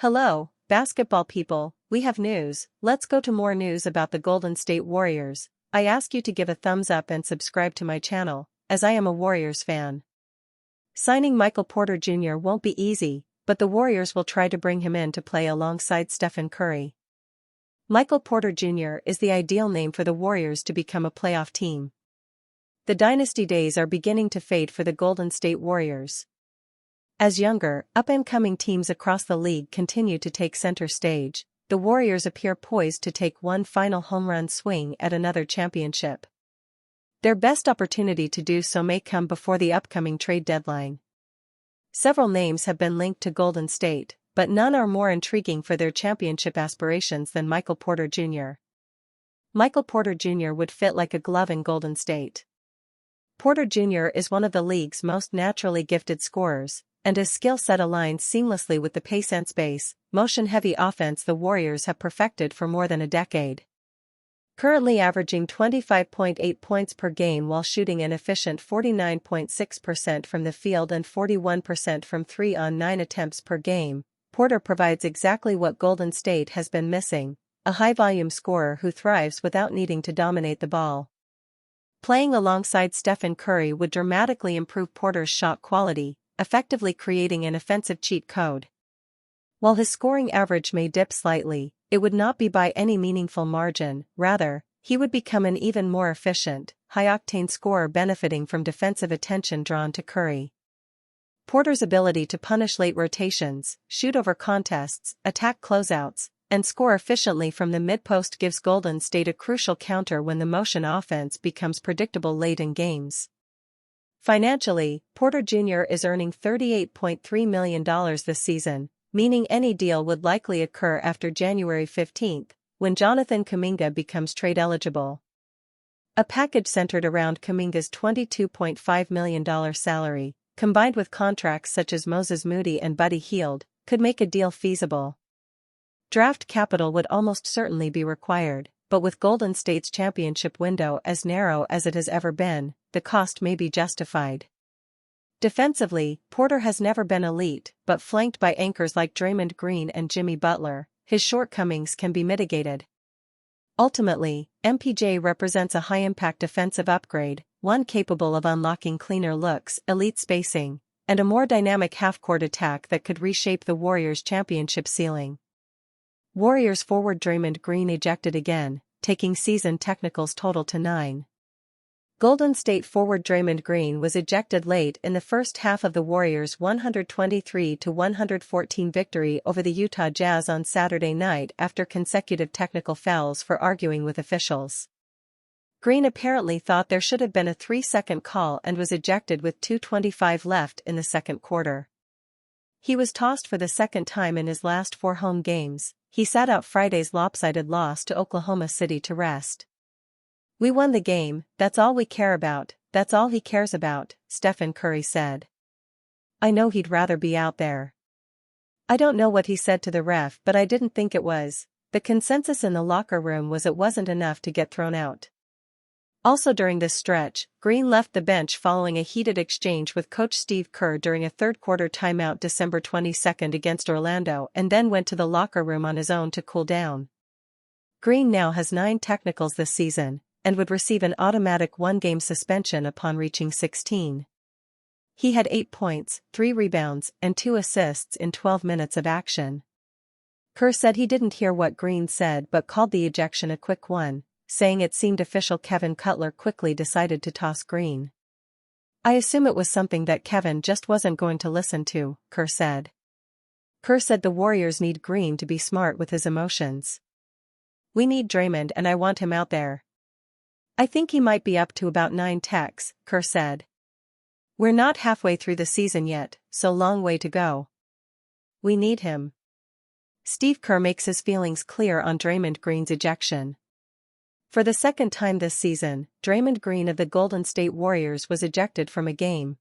Hello, basketball people, we have news. Let's go to more news about the Golden State Warriors. I ask you to give a thumbs up and subscribe to my channel, as I am a Warriors fan. Signing Michael Porter Jr. won't be easy, but the Warriors will try to bring him in to play alongside Stephen Curry. Michael Porter Jr. is the ideal name for the Warriors to become a playoff team. The dynasty days are beginning to fade for the Golden State Warriors. As younger, up-and-coming teams across the league continue to take center stage, the Warriors appear poised to take one final home run swing at another championship. Their best opportunity to do so may come before the upcoming trade deadline. Several names have been linked to Golden State, but none are more intriguing for their championship aspirations than Michael Porter Jr. Michael Porter Jr. would fit like a glove in Golden State. Porter Jr. is one of the league's most naturally gifted scorers, and his skill set aligns seamlessly with the pace and space, motion-heavy offense the Warriors have perfected for more than a decade. Currently averaging 25.8 points per game while shooting an efficient 49.6% from the field and 41% from 3 on 9 attempts per game, Porter provides exactly what Golden State has been missing, a high-volume scorer who thrives without needing to dominate the ball. Playing alongside Stephen Curry would dramatically improve Porter's shot quality, effectively creating an offensive cheat code. While his scoring average may dip slightly, it would not be by any meaningful margin. Rather, he would become an even more efficient, high-octane scorer benefiting from defensive attention drawn to Curry. Porter's ability to punish late rotations, shoot over contests, attack closeouts, and score efficiently from the mid-post gives Golden State a crucial counter when the motion offense becomes predictable late in games. Financially, Porter Jr. is earning $38.3 million this season, meaning any deal would likely occur after January 15, when Jonathan Kuminga becomes trade eligible. A package centered around Kuminga's $22.5 million salary, combined with contracts such as Moses Moody and Buddy Hield, could make a deal feasible. Draft capital would almost certainly be required, but with Golden State's championship window as narrow as it has ever been, the cost may be justified. Defensively, Porter has never been elite, but flanked by anchors like Draymond Green and Jimmy Butler, his shortcomings can be mitigated. Ultimately, MPJ represents a high-impact defensive upgrade, one capable of unlocking cleaner looks, elite spacing, and a more dynamic half-court attack that could reshape the Warriors' championship ceiling. Warriors forward Draymond Green ejected again, taking season technicals total to 9. Golden State forward Draymond Green was ejected late in the first half of the Warriors' 123-114 victory over the Utah Jazz on Saturday night after consecutive technical fouls for arguing with officials. Green apparently thought there should have been a 3-second call and was ejected with 2:25 left in the second quarter. He was tossed for the second time in his last 4 home games. He sat out Friday's lopsided loss to Oklahoma City to rest. "We won the game, that's all we care about, that's all he cares about," Stephen Curry said. "I know he'd rather be out there. I don't know what he said to the ref, but I didn't think it was." The consensus in the locker room was it wasn't enough to get thrown out. Also during this stretch, Green left the bench following a heated exchange with coach Steve Kerr during a third-quarter timeout December 22 against Orlando and then went to the locker room on his own to cool down. Green now has 9 technicals this season, and would receive an automatic 1-game suspension upon reaching 16. He had 8 points, 3 rebounds, and 2 assists in 12 minutes of action. Kerr said he didn't hear what Green said but called the ejection a quick one, saying it seemed official Kevin Cutler quickly decided to toss Green. "I assume it was something that Kevin just wasn't going to listen to," Kerr said. Kerr said the Warriors need Green to be smart with his emotions. "We need Draymond and I want him out there. I think he might be up to about 9 techs," Kerr said. "We're not halfway through the season yet, so long way to go. We need him." Steve Kerr makes his feelings clear on Draymond Green's ejection. For the second time this season, Draymond Green of the Golden State Warriors was ejected from a game.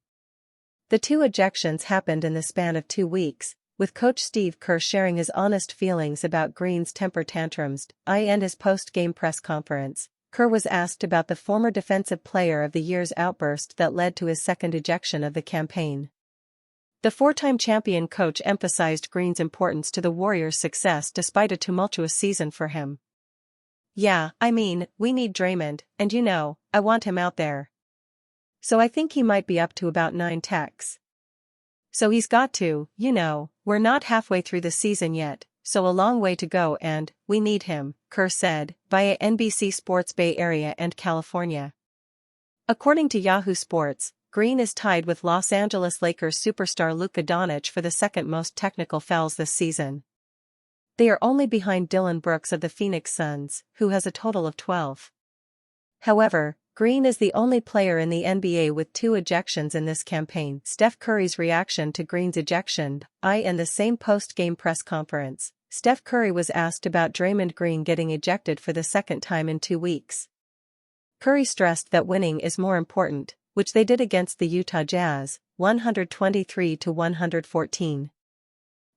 The 2 ejections happened in the span of 2 weeks, with coach Steve Kerr sharing his honest feelings about Green's temper tantrums. In his post-game press conference, Kerr was asked about the former Defensive Player of the Year's outburst that led to his second ejection of the campaign. The four-time champion coach emphasized Green's importance to the Warriors' success despite a tumultuous season for him. "Yeah, I mean, we need Draymond, and I want him out there. So I think he might be up to about 9 techs. So he's got to, we're not halfway through the season yet, so a long way to go and, we need him," Kerr said, via NBC Sports Bay Area and California. According to Yahoo Sports, Green is tied with Los Angeles Lakers superstar Luka Doncic for the second most technical fouls this season. They are only behind Dillon Brooks of the Phoenix Suns, who has a total of 12. However, Green is the only player in the NBA with 2 ejections in this campaign. Steph Curry's reaction to Green's ejection. In the same post-game press conference, Steph Curry was asked about Draymond Green getting ejected for the second time in 2 weeks. Curry stressed that winning is more important, which they did against the Utah Jazz, 123-114.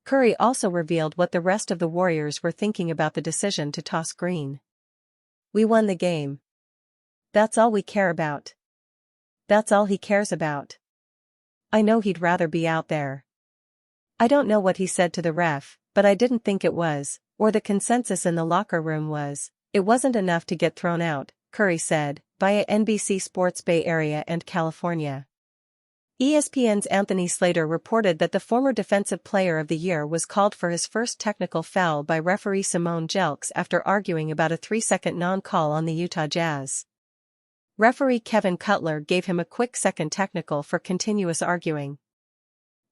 Curry also revealed what the rest of the Warriors were thinking about the decision to toss Green. "We won the game. That's all we care about. That's all he cares about. I know he'd rather be out there. I don't know what he said to the ref, but I didn't think it was, or the consensus in the locker room was, it wasn't enough to get thrown out," Curry said, via NBC Sports Bay Area and California. ESPN's Anthony Slater reported that the former Defensive Player of the Year was called for his first technical foul by referee Simone Jelks after arguing about a 3-second non-call on the Utah Jazz. Referee Kevin Cutler gave him a quick second technical for continuous arguing.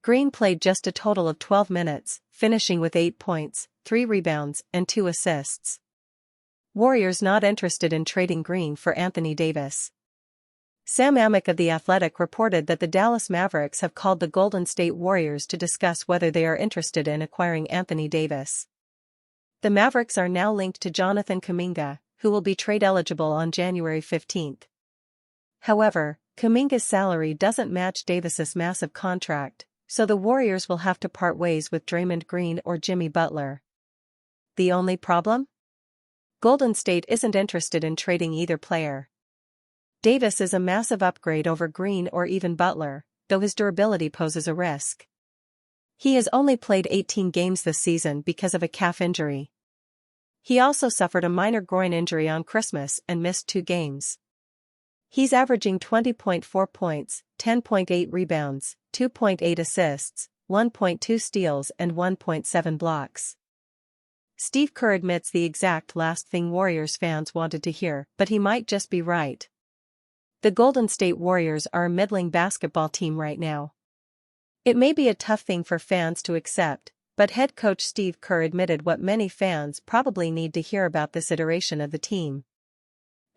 Green played just a total of 12 minutes, finishing with 8 points, 3 rebounds, and 2 assists. Warriors not interested in trading Green for Anthony Davis. Sam Amick of The Athletic reported that the Dallas Mavericks have called the Golden State Warriors to discuss whether they are interested in acquiring Anthony Davis. The Mavericks are now linked to Jonathan Kuminga, who will be trade eligible on January 15. However, Kuminga's salary doesn't match Davis's massive contract, so the Warriors will have to part ways with Draymond Green or Jimmy Butler. The only problem? Golden State isn't interested in trading either player. Davis is a massive upgrade over Green or even Butler, though his durability poses a risk. He has only played 18 games this season because of a calf injury. He also suffered a minor groin injury on Christmas and missed 2 games. He's averaging 20.4 points, 10.8 rebounds, 2.8 assists, 1.2 steals and 1.7 blocks. Steve Kerr admits the exact last thing Warriors fans wanted to hear, but he might just be right. The Golden State Warriors are a middling basketball team right now. It may be a tough thing for fans to accept, but head coach Steve Kerr admitted what many fans probably need to hear about this iteration of the team.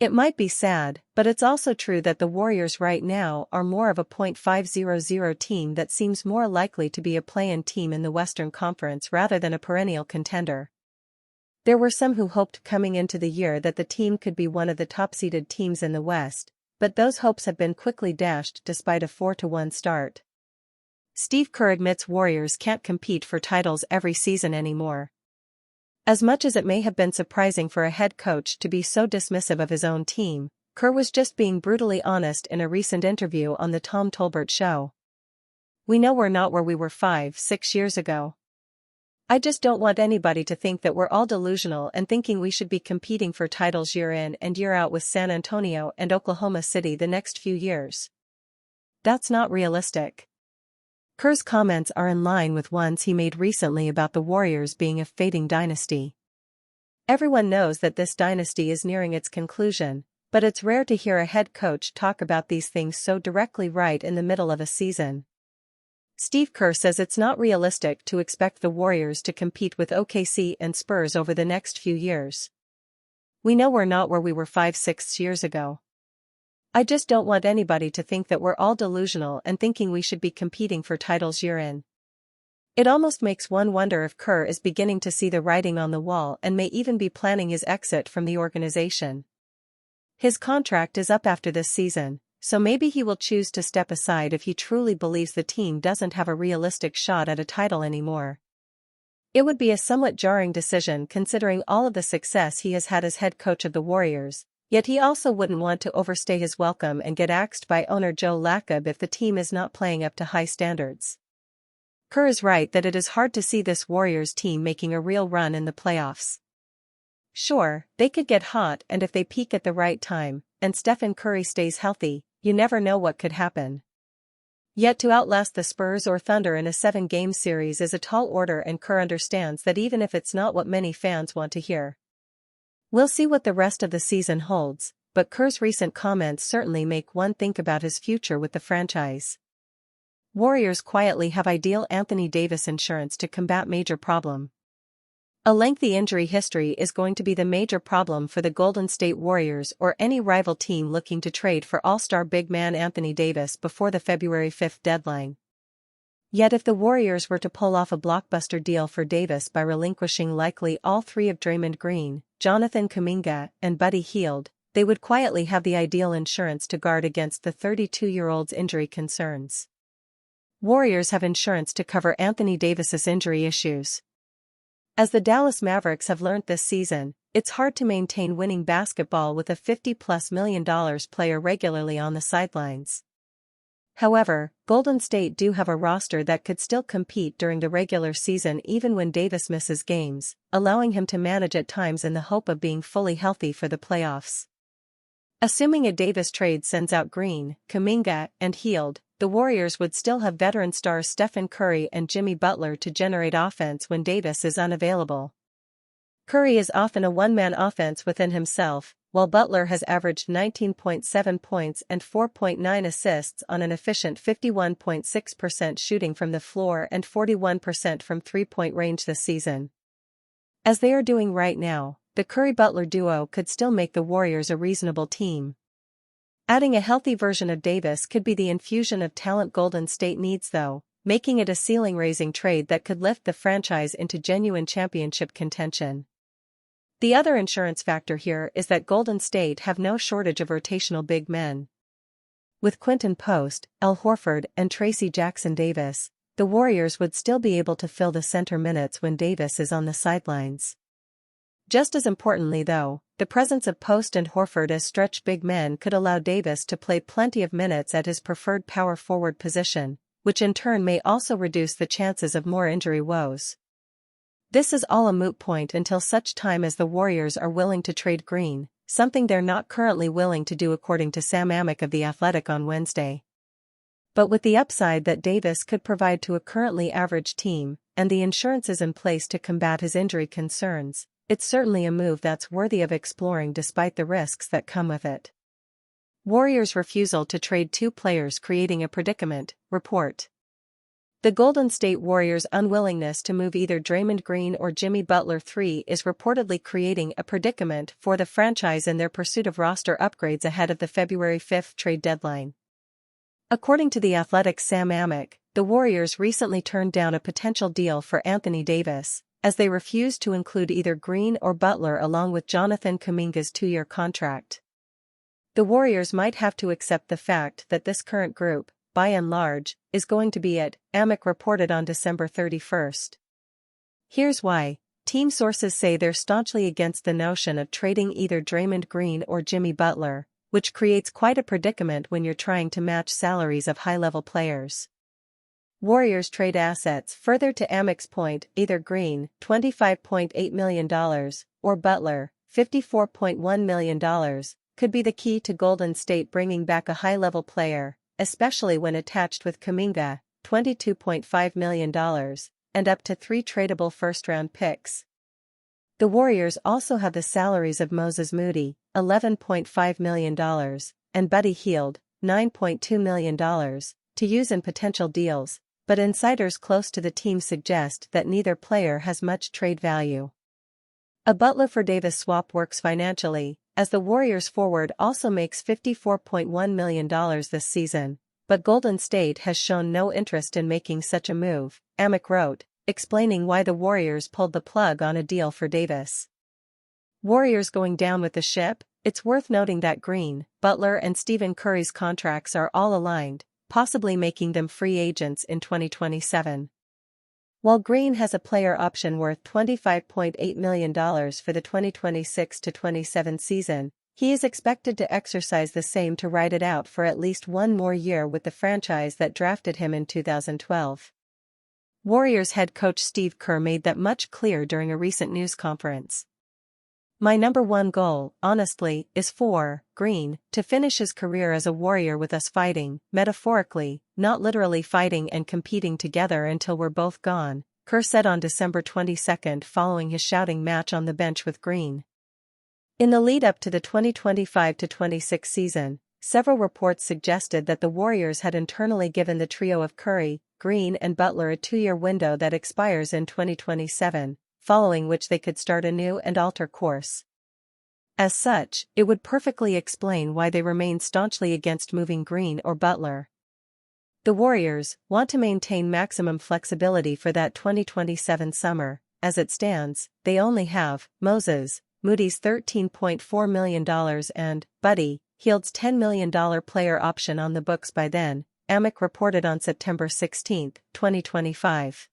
"It might be sad, but it's also true that the Warriors right now are more of a .500 team that seems more likely to be a play-in team in the Western Conference rather than a perennial contender. There were some who hoped coming into the year that the team could be one of the top-seeded teams in the West, but those hopes have been quickly dashed despite a 4-1 start." Steve Kerr admits Warriors can't compete for titles every season anymore. As much as it may have been surprising for a head coach to be so dismissive of his own team, Kerr was just being brutally honest in a recent interview on the Tom Tolbert Show. "We know we're not where we were 5-6 years ago. I just don't want anybody to think that we're all delusional and thinking we should be competing for titles year in and year out with San Antonio and Oklahoma City the next few years. That's not realistic." Kerr's comments are in line with ones he made recently about the Warriors being a fading dynasty. Everyone knows that this dynasty is nearing its conclusion, but it's rare to hear a head coach talk about these things so directly right in the middle of a season. Steve Kerr says it's not realistic to expect the Warriors to compete with OKC and Spurs over the next few years. "We know we're not where we were 5-6 years ago. I just don't want anybody to think that we're all delusional and thinking we should be competing for titles year in." It almost makes one wonder if Kerr is beginning to see the writing on the wall and may even be planning his exit from the organization. His contract is up after this season, so maybe he will choose to step aside if he truly believes the team doesn't have a realistic shot at a title anymore. It would be a somewhat jarring decision considering all of the success he has had as head coach of the Warriors, yet he also wouldn't want to overstay his welcome and get axed by owner Joe Lacob if the team is not playing up to high standards. Kerr is right that it is hard to see this Warriors team making a real run in the playoffs. Sure, they could get hot, and if they peak at the right time, and Stephen Curry stays healthy, you never know what could happen. Yet to outlast the Spurs or Thunder in a 7-game series is a tall order, and Kerr understands that even if it's not what many fans want to hear. We'll see what the rest of the season holds, but Kerr's recent comments certainly make one think about his future with the franchise. Warriors quietly have ideal Anthony Davis insurance to combat major problem. A lengthy injury history is going to be the major problem for the Golden State Warriors or any rival team looking to trade for all-star big man Anthony Davis before the February 5 deadline. Yet if the Warriors were to pull off a blockbuster deal for Davis by relinquishing likely all three of Draymond Green, Jonathan Kuminga, and Buddy Hield, they would quietly have the ideal insurance to guard against the 32-year-old's injury concerns. Warriors have insurance to cover Anthony Davis's injury issues. As the Dallas Mavericks have learned this season, it's hard to maintain winning basketball with a $50+ million player regularly on the sidelines. However, Golden State do have a roster that could still compete during the regular season even when Davis misses games, allowing him to manage at times in the hope of being fully healthy for the playoffs. Assuming a Davis trade sends out Green, Kuminga, and Hield, the Warriors would still have veteran stars Stephen Curry and Jimmy Butler to generate offense when Davis is unavailable. Curry is often a one-man offense within himself, while Butler has averaged 19.7 points and 4.9 assists on an efficient 51.6% shooting from the floor and 41% from three-point range this season. As they are doing right now, the Curry-Butler duo could still make the Warriors a reasonable team. Adding a healthy version of Davis could be the infusion of talent Golden State needs though, making it a ceiling-raising trade that could lift the franchise into genuine championship contention. The other insurance factor here is that Golden State have no shortage of rotational big men. With Quinton Post, Al Horford, and Tracy Jackson-Davis, the Warriors would still be able to fill the center minutes when Davis is on the sidelines. Just as importantly though, the presence of Post and Horford as stretch big men could allow Davis to play plenty of minutes at his preferred power forward position, which in turn may also reduce the chances of more injury woes. This is all a moot point until such time as the Warriors are willing to trade Green, something they're not currently willing to do according to Sam Amick of The Athletic on Wednesday. But with the upside that Davis could provide to a currently average team, and the insurances in place to combat his injury concerns, it's certainly a move that's worthy of exploring despite the risks that come with it. Warriors' refusal to trade two players creating a predicament, report. The Golden State Warriors' unwillingness to move either Draymond Green or Jimmy Butler III is reportedly creating a predicament for the franchise in their pursuit of roster upgrades ahead of the February 5 trade deadline. According to The Athletic's Sam Amick, the Warriors recently turned down a potential deal for Anthony Davis, as they refused to include either Green or Butler along with Jonathan Kuminga's 2-year contract. The Warriors might have to accept the fact that this current group, by and large, is going to be it, Amick reported on December 31. Here's why. Team sources say they're staunchly against the notion of trading either Draymond Green or Jimmy Butler, which creates quite a predicament when you're trying to match salaries of high-level players. Warriors trade assets. Further to Amick's point, either Green, $25.8 million, or Butler, $54.1 million, could be the key to Golden State bringing back a high-level player, especially when attached with Kuminga, $22.5 million, and up to 3 tradable first-round picks. The Warriors also have the salaries of Moses Moody, $11.5 million, and Buddy Hield, $9.2 million, to use in potential deals, but insiders close to the team suggest that neither player has much trade value. A Butler for Davis swap works financially, as the Warriors forward also makes $54.1 million this season, but Golden State has shown no interest in making such a move, Amick wrote, explaining why the Warriors pulled the plug on a deal for Davis. Warriors going down with the ship? It's worth noting that Green, Butler and Stephen Curry's contracts are all aligned, possibly making them free agents in 2027. While Green has a player option worth $25.8 million for the 2026-27 season, he is expected to exercise the same to ride it out for at least one more year with the franchise that drafted him in 2012. Warriors head coach Steve Kerr made that much clear during a recent news conference. "My number one goal, honestly, is for Green to finish his career as a Warrior with us fighting, metaphorically, not literally fighting and competing together until we're both gone," Kerr said on December 22 following his shouting match on the bench with Green. In the lead-up to the 2025-26 season, several reports suggested that the Warriors had internally given the trio of Curry, Green and Butler a 2-year window that expires in 2027, following which they could start anew and alter course. As such, it would perfectly explain why they remain staunchly against moving Green or Butler. The Warriors want to maintain maximum flexibility for that 2027 summer. As it stands, they only have Moses Moody's $13.4 million and Buddy Hield's $10 million player option on the books by then, AMIC reported on September 16, 2025.